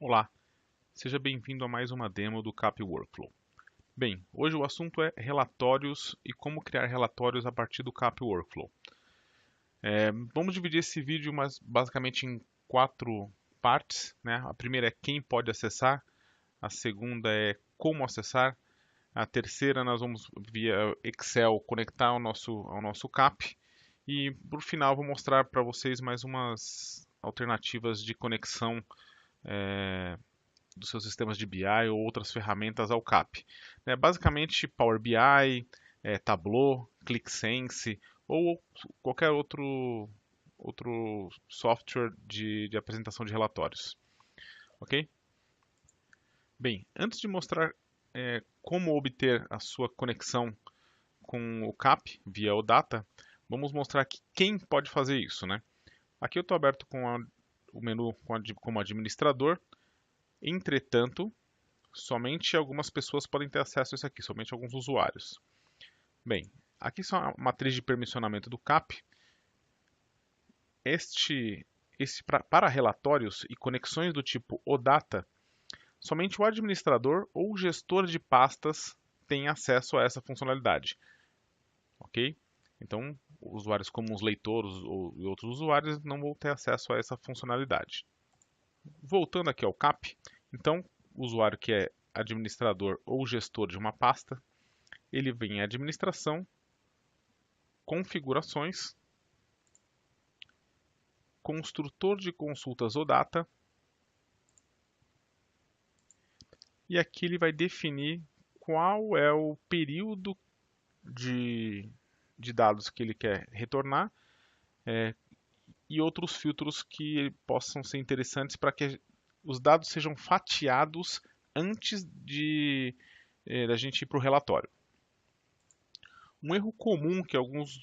Olá, seja bem-vindo a mais uma demo do CAP Workflow. Bem, hoje o assunto é relatórios e como criar relatórios a partir do CAP Workflow. Vamos dividir esse vídeo basicamente em 4 partes, né? A primeira é quem pode acessar, a segunda é como acessar, a terceira nós vamos via Excel conectar ao nosso CAP e por final vou mostrar para vocês mais umas alternativas de conexão dos seus sistemas de BI ou outras ferramentas ao CAP. Basicamente, Power BI, Tableau, ClickSense ou qualquer outro software de apresentação de relatórios. Ok? Bem, antes de mostrar como obter a sua conexão com o CAP via o Data, vamos mostrar aqui quem pode fazer isso, né? Aqui eu estou aberto com o menu como administrador. Entretanto, somente algumas pessoas podem ter acesso a isso aqui, somente alguns usuários. Bem, aqui são a matriz de permissionamento do CAP. Para relatórios e conexões do tipo OData, somente o administrador ou o gestor de pastas tem acesso a essa funcionalidade. Ok? Então, usuários como os leitores e outros usuários não vão ter acesso a essa funcionalidade. Voltando aqui ao CAP, então, o usuário que é administrador ou gestor de uma pasta, ele vem em administração, configurações, construtor de consultas OData, e aqui ele vai definir qual é o período de dados que ele quer retornar e outros filtros que possam ser interessantes para que os dados sejam fatiados antes da gente ir para o relatório. Um erro comum que alguns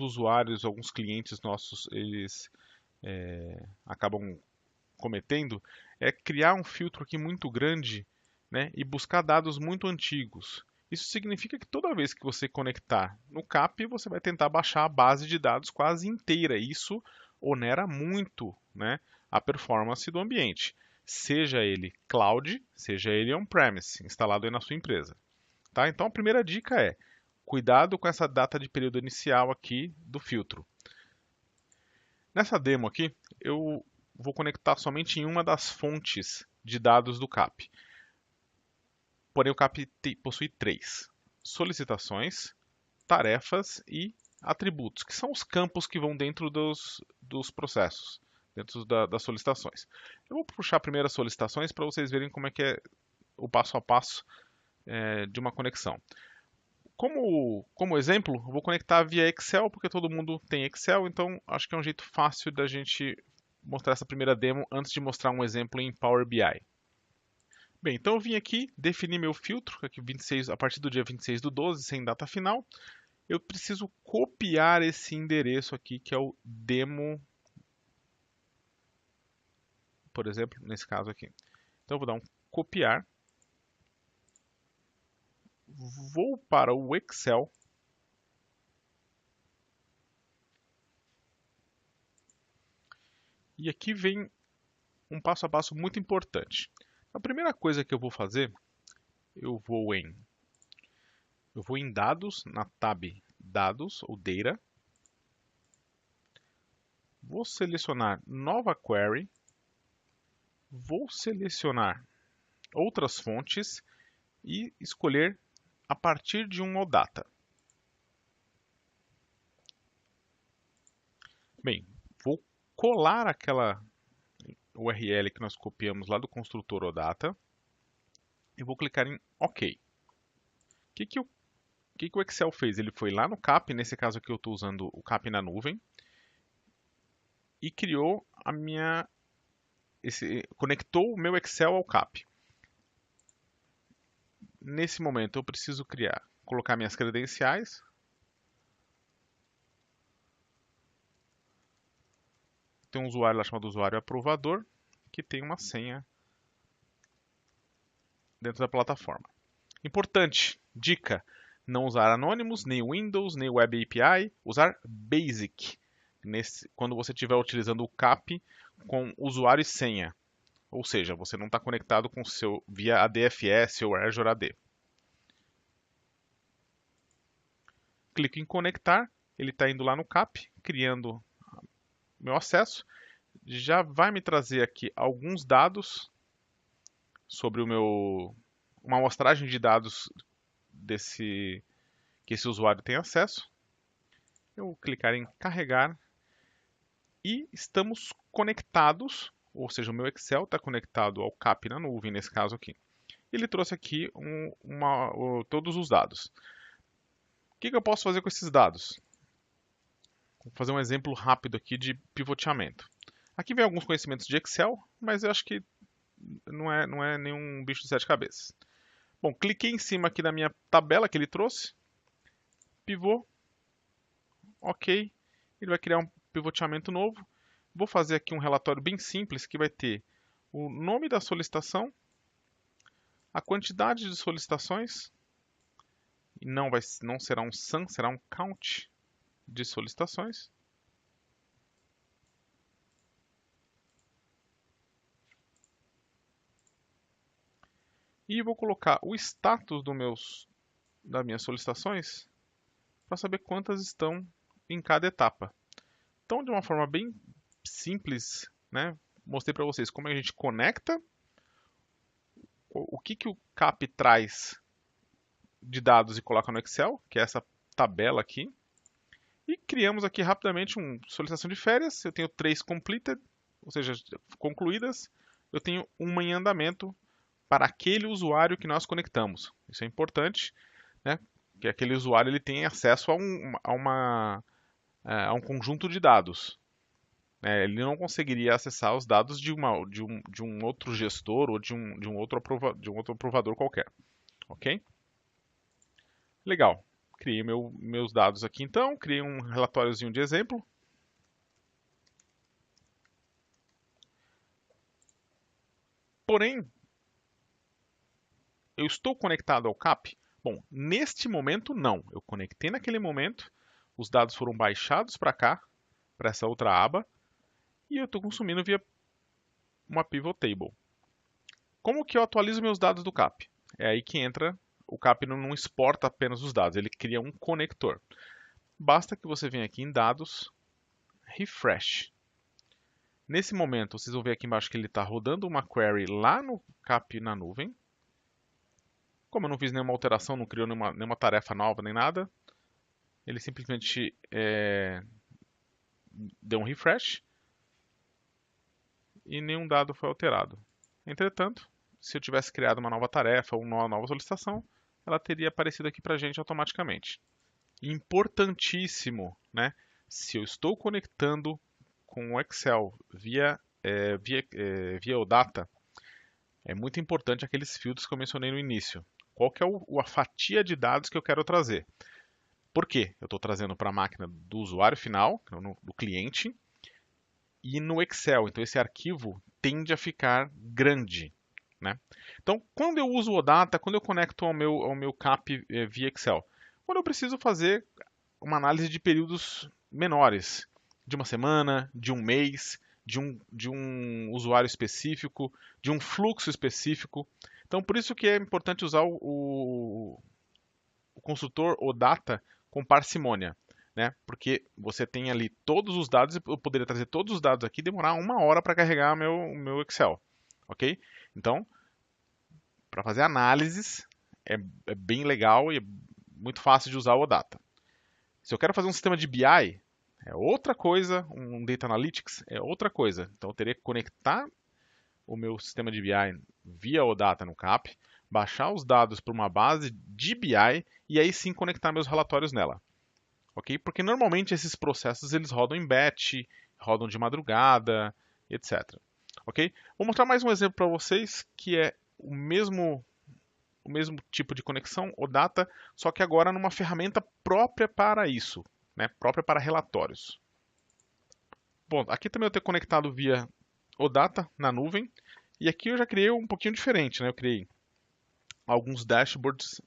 usuários, alguns clientes nossos, eles acabam cometendo é criar um filtro aqui muito grande, né, e buscar dados muito antigos. Isso significa que toda vez que você conectar no CAP, você vai tentar baixar a base de dados quase inteira. Isso onera muito, né, a performance do ambiente, seja ele cloud, seja ele on-premise, instalado aí na sua empresa. Tá? Então a primeira dica é cuidado com essa data de período inicial aqui do filtro. Nessa demo aqui, eu vou conectar somente em uma das fontes de dados do CAP. Porém, o CAP possui 3: solicitações, tarefas e atributos, que são os campos que vão dentro dos processos, dentro das solicitações. Eu vou puxar primeiro as solicitações para vocês verem como é que é o passo a passo de uma conexão. Como exemplo, eu vou conectar via Excel, porque todo mundo tem Excel, então acho que é um jeito fácil da gente mostrar essa primeira demo antes de mostrar um exemplo em Power BI. Bem, então eu vim aqui definir meu filtro, aqui 26, a partir do dia 26/12, sem data final. Eu preciso copiar esse endereço aqui, que é o demo, por exemplo, nesse caso aqui. Então eu vou dar um copiar. Vou para o Excel. E aqui vem um passo a passo muito importante. A primeira coisa que eu vou fazer, eu vou em dados, na tab dados ou data. Vou selecionar nova query. Vou selecionar outras fontes e escolher a partir de um OData. Bem, vou colar aquela URL que nós copiamos lá do construtor OData e vou clicar em OK. O que o Excel fez? Ele foi lá no CAP, nesse caso aqui eu estou usando o CAP na nuvem, e criou conectou o meu Excel ao CAP. Nesse momento eu preciso colocar minhas credenciais. Tem um usuário lá chamado usuário aprovador, que tem uma senha dentro da plataforma. Importante, dica, não usar Anonymous, nem Windows, nem Web API, usar Basic, quando você estiver utilizando o CAP com usuário e senha. Ou seja, você não está conectado com o seu via ADFS ou Azure AD. Clico em conectar, ele está indo lá no CAP, criando meu acesso. Já vai me trazer aqui alguns dados sobre uma amostragem de dados que esse usuário tem acesso. Eu vou clicar em carregar e estamos conectados, ou seja, o meu Excel está conectado ao CAP na nuvem, nesse caso aqui. Ele trouxe aqui todos os dados. O que eu posso fazer com esses dados? Vou fazer um exemplo rápido aqui de pivoteamento. Aqui vem alguns conhecimentos de Excel, mas eu acho que não é nenhum bicho de sete cabeças. Bom, cliquei em cima aqui da minha tabela que ele trouxe, pivô, ok, ele vai criar um pivoteamento novo. Vou fazer aqui um relatório bem simples que vai ter o nome da solicitação, a quantidade de solicitações, e não será um SAM, será um count de solicitações. E vou colocar o status das minhas solicitações para saber quantas estão em cada etapa. Então, de uma forma bem simples, né, mostrei para vocês como a gente conecta, o que o CAP traz de dados e coloca no Excel, que é essa tabela aqui. E criamos aqui rapidamente uma solicitação de férias. Eu tenho 3 completed, ou seja, concluídas. Eu tenho uma em andamento para aquele usuário que nós conectamos. Isso é importante, né? Que aquele usuário ele tem acesso a um conjunto de dados. Ele não conseguiria acessar os dados de um outro gestor ou de um outro aprovador qualquer. Ok? Legal. Criei meus dados aqui então, criei um relatóriozinho de exemplo. Porém, eu estou conectado ao CAP? Bom, neste momento não. Eu conectei naquele momento, os dados foram baixados para cá, para essa outra aba, e eu estou consumindo via uma pivot table. Como que eu atualizo meus dados do CAP? É aí que entra, o CAP não exporta apenas os dados, ele cria um conector. Basta que você venha aqui em dados, refresh. Nesse momento, vocês vão ver aqui embaixo que ele está rodando uma query lá no CAP na nuvem. Como eu não fiz nenhuma alteração, não criou nenhuma tarefa nova nem nada, ele simplesmente deu um refresh e nenhum dado foi alterado. Entretanto, se eu tivesse criado uma nova tarefa ou uma nova solicitação, ela teria aparecido aqui para a gente automaticamente. Importantíssimo, né? Se eu estou conectando com o Excel via OData, é muito importante aqueles filtros que eu mencionei no início. Qual que é a fatia de dados que eu quero trazer? Por quê? Eu estou trazendo para a máquina do usuário final, do cliente, e no Excel. Então esse arquivo tende a ficar grande. Né? Então, quando eu uso o OData, quando eu conecto ao meu CAP via Excel, quando eu preciso fazer uma análise de períodos menores, de uma semana, de um mês, de um usuário específico, de um fluxo específico. Então, por isso que é importante usar o construtor OData com parcimônia, né? Porque você tem ali todos os dados, eu poderia trazer todos os dados aqui e demorar 1 hora para carregar meu Excel, ok? Então, para fazer análises, é bem legal e é muito fácil de usar o OData. Se eu quero fazer um sistema de BI, é outra coisa, um Data Analytics é outra coisa. Então eu teria que conectar o meu sistema de BI via OData no CAP, baixar os dados para uma base de BI e aí sim conectar meus relatórios nela. Ok? Porque normalmente esses processos eles rodam em batch, rodam de madrugada, etc. Ok? Vou mostrar mais um exemplo para vocês que é o mesmo tipo de conexão, OData, só que agora numa ferramenta própria para isso, né? Própria para relatórios. Bom, aqui também eu tenho conectado via OData na nuvem, e aqui eu já criei um pouquinho diferente, né? Eu criei alguns dashboards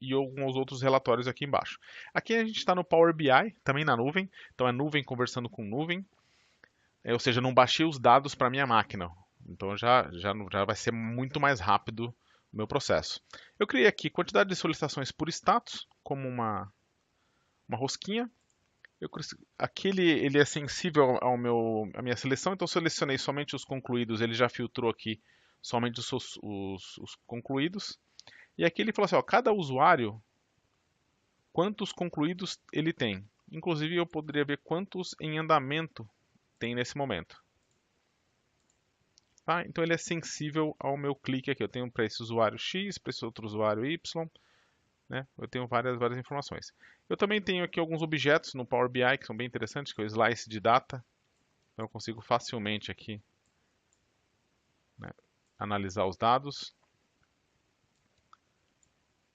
e alguns outros relatórios aqui embaixo. Aqui a gente está no Power BI, também na nuvem, então é nuvem conversando com nuvem. ou seja, não baixei os dados para minha máquina. Então já vai ser muito mais rápido o meu processo. Eu criei aqui quantidade de solicitações por status, como uma rosquinha. Aqui ele é sensível à minha seleção, então eu selecionei somente os concluídos, ele já filtrou aqui somente os concluídos. E aqui ele falou assim, ó, cada usuário, quantos concluídos ele tem. Inclusive eu poderia ver quantos em andamento tem nesse momento. Tá? Então ele é sensível ao meu clique aqui. Eu tenho para esse usuário X, para esse outro usuário Y, né? Eu tenho várias informações. Eu também tenho aqui alguns objetos no Power BI que são bem interessantes, que é o slice de data. Então eu consigo facilmente aqui, né, analisar os dados.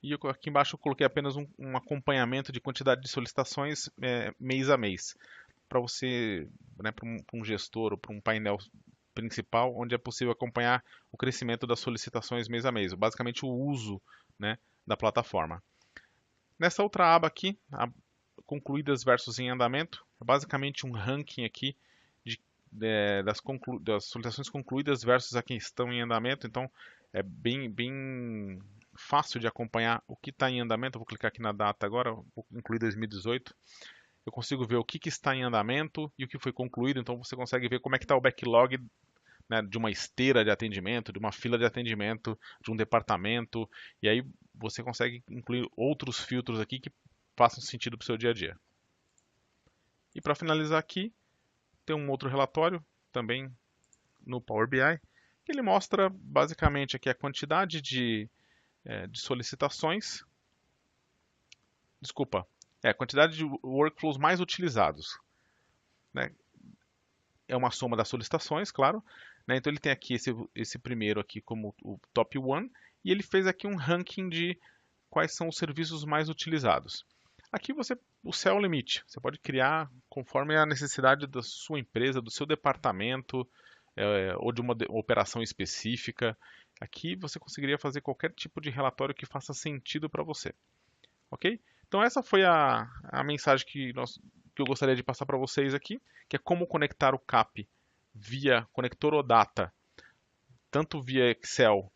E aqui embaixo eu coloquei apenas um acompanhamento de quantidade de solicitações mês a mês. Para você, né, para um gestor ou para um painel principal, onde é possível acompanhar o crescimento das solicitações mês a mês, basicamente o uso, né, da plataforma. Nessa outra aba aqui, concluídas versus em andamento, é basicamente um ranking aqui das solicitações concluídas versus a que estão em andamento, então é bem fácil de acompanhar o que está em andamento. Eu vou clicar aqui na data agora, vou incluir 2018. Eu consigo ver o que está em andamento e o que foi concluído, então você consegue ver como é que está o backlog, né, de uma esteira de atendimento, de uma fila de atendimento, de um departamento, e aí você consegue incluir outros filtros aqui que façam sentido para o seu dia a dia. E para finalizar aqui, tem um outro relatório, também no Power BI, que ele mostra basicamente aqui a quantidade de solicitações, a quantidade de workflows mais utilizados, né? É uma soma das solicitações, claro, né? Então ele tem aqui esse primeiro aqui como o top 1 e ele fez aqui um ranking de quais são os serviços mais utilizados. Aqui o céu é o limite. Você pode criar conforme a necessidade da sua empresa, do seu departamento, ou de uma operação específica. Aqui você conseguiria fazer qualquer tipo de relatório que faça sentido para você. Ok? Então essa foi a mensagem que eu gostaria de passar para vocês aqui, que é como conectar o CAP via conector OData, tanto via Excel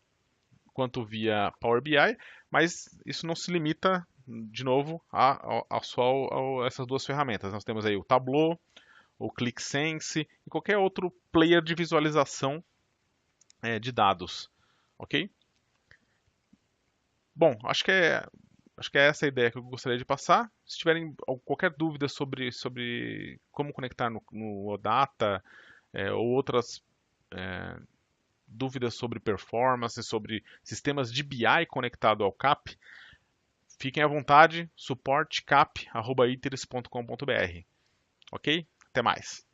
quanto via Power BI, mas isso não se limita, de novo, a essas duas ferramentas. Nós temos aí o Tableau, o ClickSense e qualquer outro player de visualização de dados, ok? Bom, acho que é essa a ideia que eu gostaria de passar. Se tiverem qualquer dúvida sobre como conectar no OData, ou outras dúvidas sobre performance, sobre sistemas de BI conectado ao CAP, fiquem à vontade, suporte cap@iteris.com.br. Ok? Até mais.